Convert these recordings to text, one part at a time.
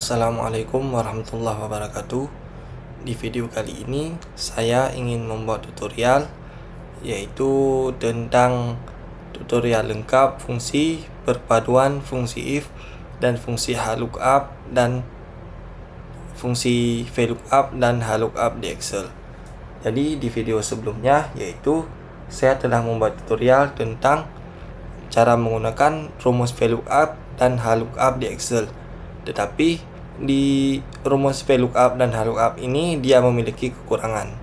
Assalamualaikum warahmatullahi wabarakatuh. Di video kali ini saya ingin membuat tutorial, yaitu tentang tutorial lengkap fungsi perpaduan fungsi if dan fungsi lookup dan fungsi VLOOKUP dan lookup di Excel. Jadi di video sebelumnya, yaitu saya telah membuat tutorial tentang cara menggunakan rumus VLOOKUP dan lookup di Excel. Tetapi di rumus VLOOKUP dan lookup ini dia memiliki kekurangan.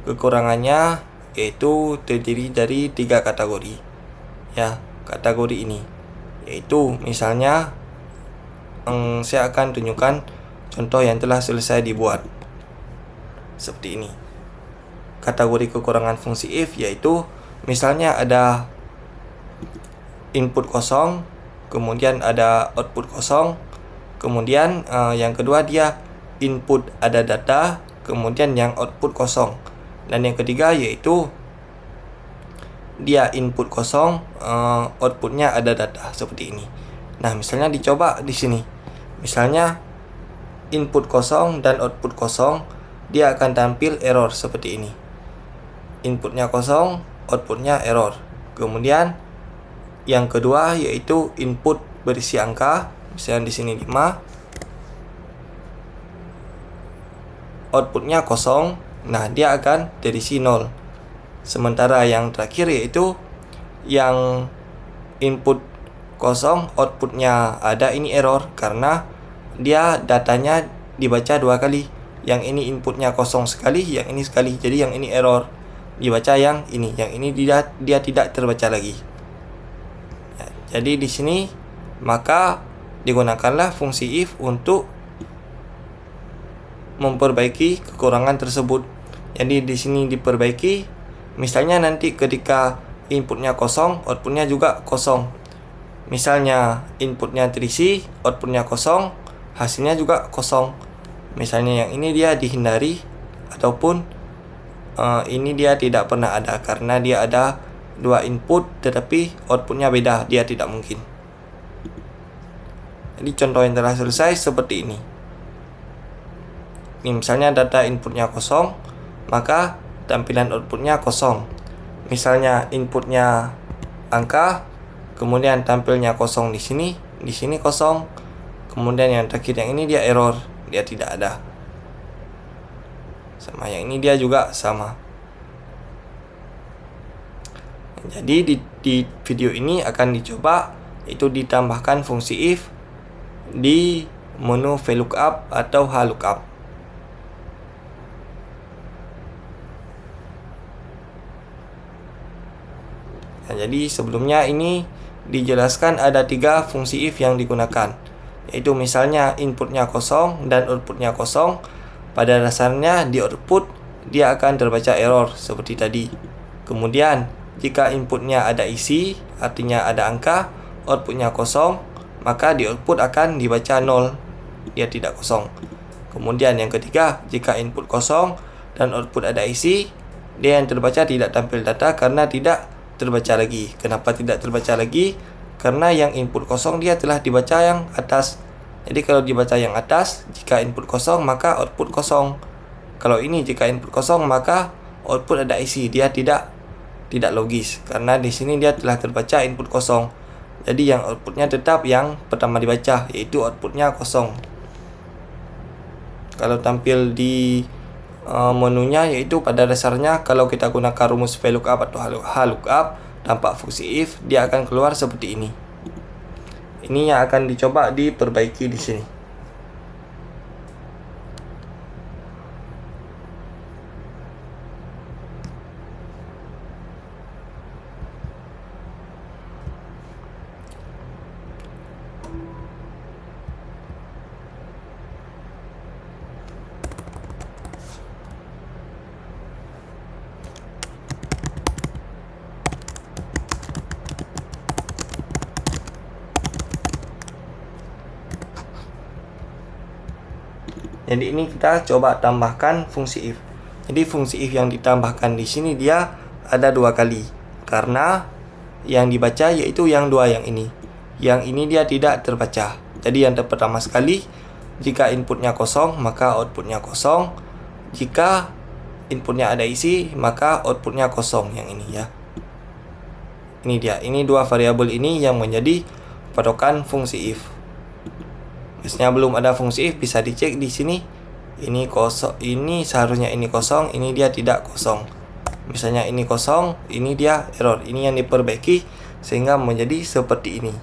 Kekurangannya yaitu terdiri dari 3 kategori. Ya, kategori ini yaitu misalnya saya akan tunjukkan contoh yang telah selesai dibuat seperti ini. Kategori kekurangan fungsi if yaitu misalnya ada input kosong, kemudian ada output kosong. Kemudian yang kedua dia input ada data, kemudian yang output kosong. Dan yang ketiga yaitu dia input kosong, outputnya ada data seperti ini. Nah, misalnya dicoba di sini. Misalnya input kosong dan output kosong, dia akan tampil error seperti ini. Inputnya kosong, outputnya error. Kemudian yang kedua yaitu input berisi angka. Misalnya di sini 5, outputnya kosong, nah dia akan terisi 0. Sementara yang terakhir yaitu yang input kosong, outputnya ada, ini error karena dia datanya dibaca 2 kali. Yang ini inputnya kosong sekali, yang ini sekali. Jadi yang ini error, dibaca yang ini dia tidak terbaca lagi. Ya, jadi di sini maka digunakanlah fungsi if untuk memperbaiki kekurangan tersebut. Jadi di sini diperbaiki. Misalnya nanti ketika inputnya kosong, outputnya juga kosong. Misalnya inputnya terisi, outputnya kosong, hasilnya juga kosong. Misalnya yang ini dia dihindari, ataupun ini dia tidak pernah ada karena dia ada 2 input tetapi outputnya beda, dia tidak mungkin. Jadi contoh yang telah selesai seperti ini. Ini misalnya data inputnya kosong, maka tampilan outputnya kosong. Misalnya inputnya angka, kemudian tampilnya kosong di sini kosong. Kemudian yang terakhir yang ini dia error, dia tidak ada. Sama yang ini dia juga sama. Jadi di video ini akan dicoba itu ditambahkan fungsi if di menu VLOOKUP atau lookup. Nah, jadi sebelumnya ini dijelaskan ada 3 fungsi if yang digunakan, yaitu misalnya inputnya kosong dan outputnya kosong. Pada dasarnya di output dia akan terbaca error seperti tadi. Kemudian jika inputnya ada isi, artinya ada angka, outputnya kosong, maka di output akan dibaca 0, dia tidak kosong. Kemudian yang ketiga, jika input kosong dan output ada isi, dia yang terbaca tidak tampil data karena tidak terbaca lagi. Kenapa tidak terbaca lagi? Karena yang input kosong dia telah dibaca yang atas. Jadi kalau dibaca yang atas, jika input kosong maka output kosong. Kalau ini jika input kosong maka output ada isi, dia tidak logis karena di sini dia telah terbaca input kosong. Jadi yang outputnya tetap yang pertama dibaca, yaitu outputnya kosong. Kalau tampil di menunya, yaitu pada dasarnya kalau kita gunakan rumus VLOOKUP atau lookup tanpa fungsi if, dia akan keluar seperti ini. Ini yang akan dicoba diperbaiki di sini. Jadi ini kita coba tambahkan fungsi if. Jadi fungsi if yang ditambahkan di sini dia ada 2 kali. Karena yang dibaca yaitu yang 2 yang ini. Yang ini dia tidak terbaca. Jadi yang pertama sekali Jika inputnya kosong, maka outputnya kosong. Jika inputnya ada isi, maka outputnya kosong. Yang ini ya. Ini dia. Ini dua variabel ini yang menjadi patokan fungsi if. Biasanya belum ada fungsi if, bisa dicek di sini. Ini kosong, ini seharusnya ini kosong, ini dia tidak kosong. Misalnya ini kosong, ini dia error. Ini yang diperbaiki sehingga menjadi seperti ini.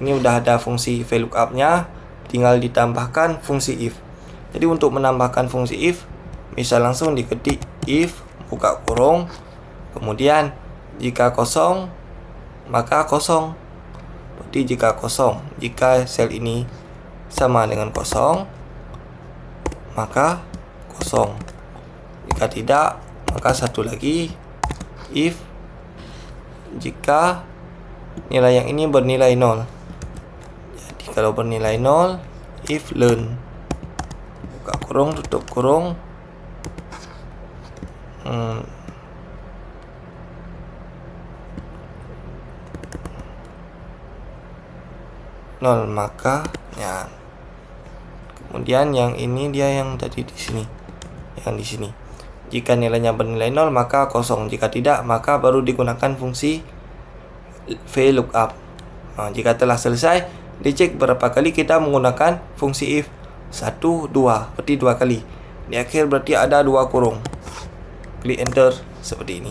Ini udah ada fungsi VLOOKUP-nya, tinggal ditambahkan fungsi if. Jadi untuk menambahkan fungsi if, bisa langsung diketik if buka kurung, kemudian jika kosong maka kosong. Berarti jika kosong, jika sel ini sama dengan kosong, maka kosong. Jika tidak, maka satu lagi if jika nilai yang ini bernilai 0. Jadi kalau bernilai 0, if learn buka kurung tutup kurung nol, maka ya. Kemudian yang ini dia yang tadi di sini, yang di sini. Jika nilainya bernilai 0 maka kosong. Jika tidak maka baru digunakan fungsi VLOOKUP. Nah, jika telah selesai, dicek berapa kali kita menggunakan fungsi if. 1, 2, berarti 2 kali. Di akhir berarti ada 2 kurung. Klik enter seperti ini.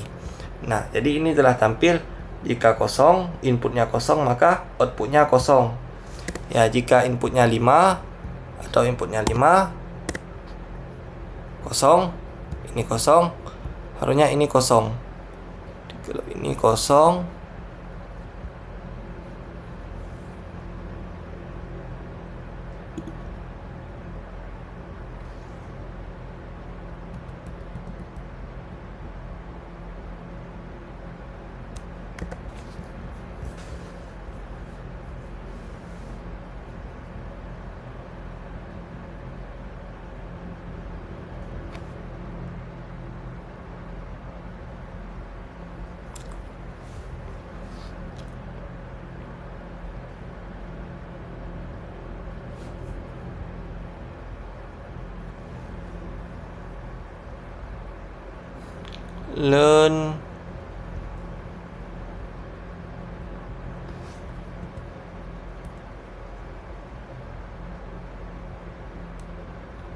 Nah, jadi ini telah tampil. Jika kosong, inputnya kosong, maka outputnya kosong. Ya, jika inputnya 5 atau inputnya 5 kosong, ini kosong, harusnya ini kosong. Kalau ini kosong, learn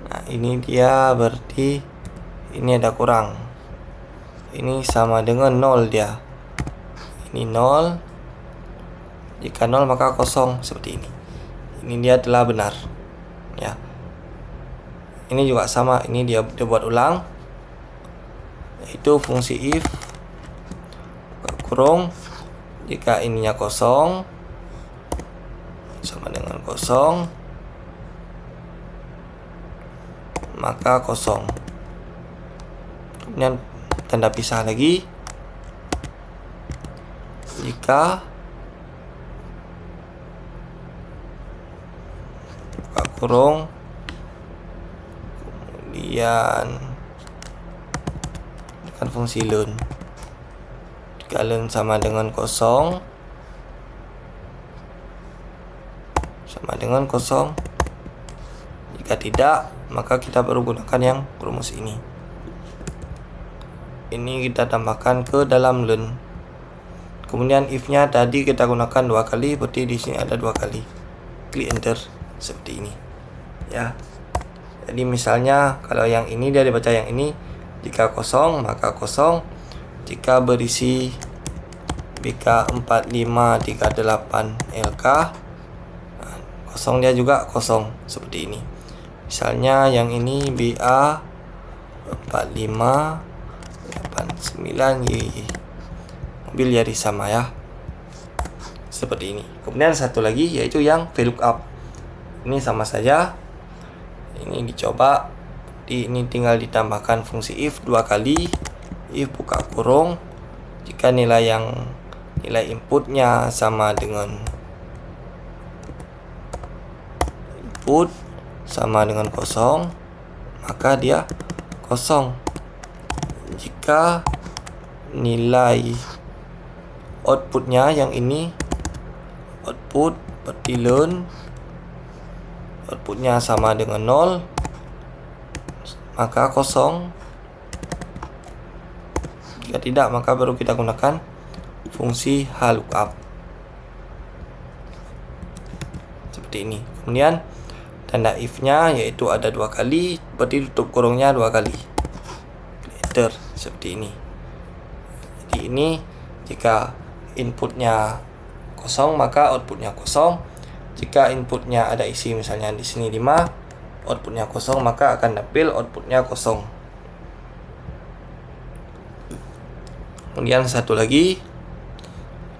nah ini dia, berarti ini ada kurang, ini sama dengan 0 dia, ini 0. Jika 0 maka kosong seperti ini. Ini dia telah benar ya. Ini juga sama, ini dia buat ulang, yaitu fungsi if buka kurung, jika ininya kosong sama dengan kosong maka kosong. Kemudian tanda pisah lagi, jika buka kurung, kemudian kan fungsi learn. Jika learn sama dengan kosong, sama dengan kosong. Jika tidak, maka kita baru gunakan yang rumus ini. Ini kita tambahkan ke dalam learn. Kemudian if-nya tadi kita gunakan 2 kali, berarti di sini ada 2 kali. Klik enter seperti ini. Ya. Jadi misalnya kalau yang ini dia dibaca yang ini, jika kosong maka kosong. Jika berisi BK4538LK, kosong dia juga kosong seperti ini. Misalnya yang ini BA4589Y, mobil Yaris sama ya, seperti ini. Kemudian satu lagi yaitu yang VLOOKUP. Ini sama saja, ini dicoba. Ini tinggal ditambahkan fungsi if 2 kali, if buka kurung, jika nilai inputnya sama dengan input sama dengan kosong, maka dia kosong. Jika nilai outputnya yang ini output berarti learn outputnya sama dengan 0, maka kosong. Jika tidak, maka baru kita gunakan fungsi lookup seperti ini. Kemudian tanda if-nya yaitu ada 2 kali, berarti tutup kurungnya 2 kali. Enter seperti ini. Jadi ini jika inputnya kosong maka outputnya kosong. Jika inputnya ada isi, misalnya di sini 5, outputnya kosong, maka akan tampil outputnya kosong. Kemudian satu lagi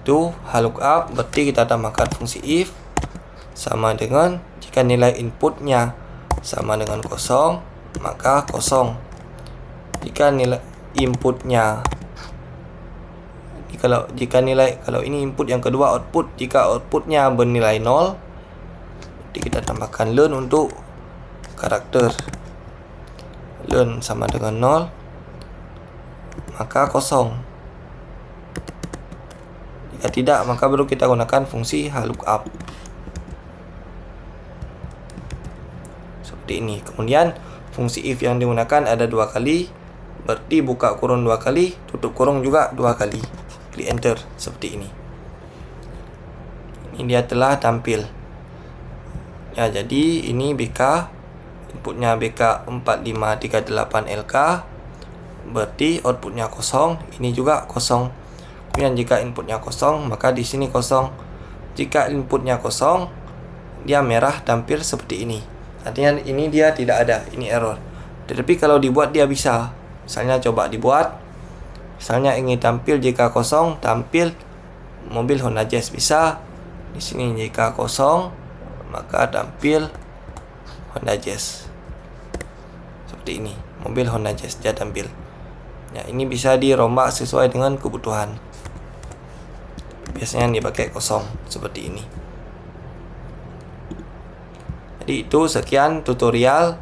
itu lookup, berarti kita tambahkan fungsi if sama dengan jika nilai inputnya sama dengan kosong, maka kosong. Jika nilai inputnya kalau ini input yang kedua output, jika outputnya bernilai 0, jadi kita tambahkan learn untuk karakter. Learn sama dengan 0, maka kosong. Jika tidak, maka baru kita gunakan fungsi lookup seperti ini. Kemudian fungsi if yang digunakan ada 2 kali, berarti buka kurung 2 kali, tutup kurung juga 2 kali. Klik enter seperti ini. Ini dia telah tampil. Ya, jadi ini BK, inputnya BK 4538LK, berarti outputnya kosong, ini juga kosong. Kemudian jika inputnya kosong, maka di sini kosong. Jika inputnya kosong, dia merah tampil seperti ini. Artinya ini dia tidak ada, ini error. Tetapi kalau dibuat dia bisa. Misalnya coba dibuat. Misalnya ingin tampil jika kosong, tampil mobil Honda Jazz, bisa. Di sini jika kosong, maka tampil Honda Jazz. Seperti ini, mobil Honda Jazz dia tampil. Ya, ini bisa dirombak sesuai dengan kebutuhan. Biasanya dipakai kosong seperti ini. Jadi itu sekian tutorial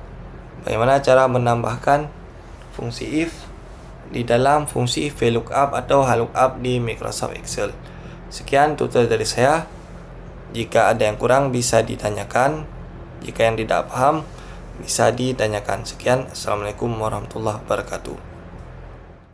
bagaimana cara menambahkan fungsi if di dalam fungsi VLOOKUP atau lookup di Microsoft Excel. Sekian tutorial dari saya. Jika ada yang kurang bisa ditanyakan. Jika yang tidak paham bisa ditanyakan. Sekian. Assalamualaikum warahmatullahi wabarakatuh.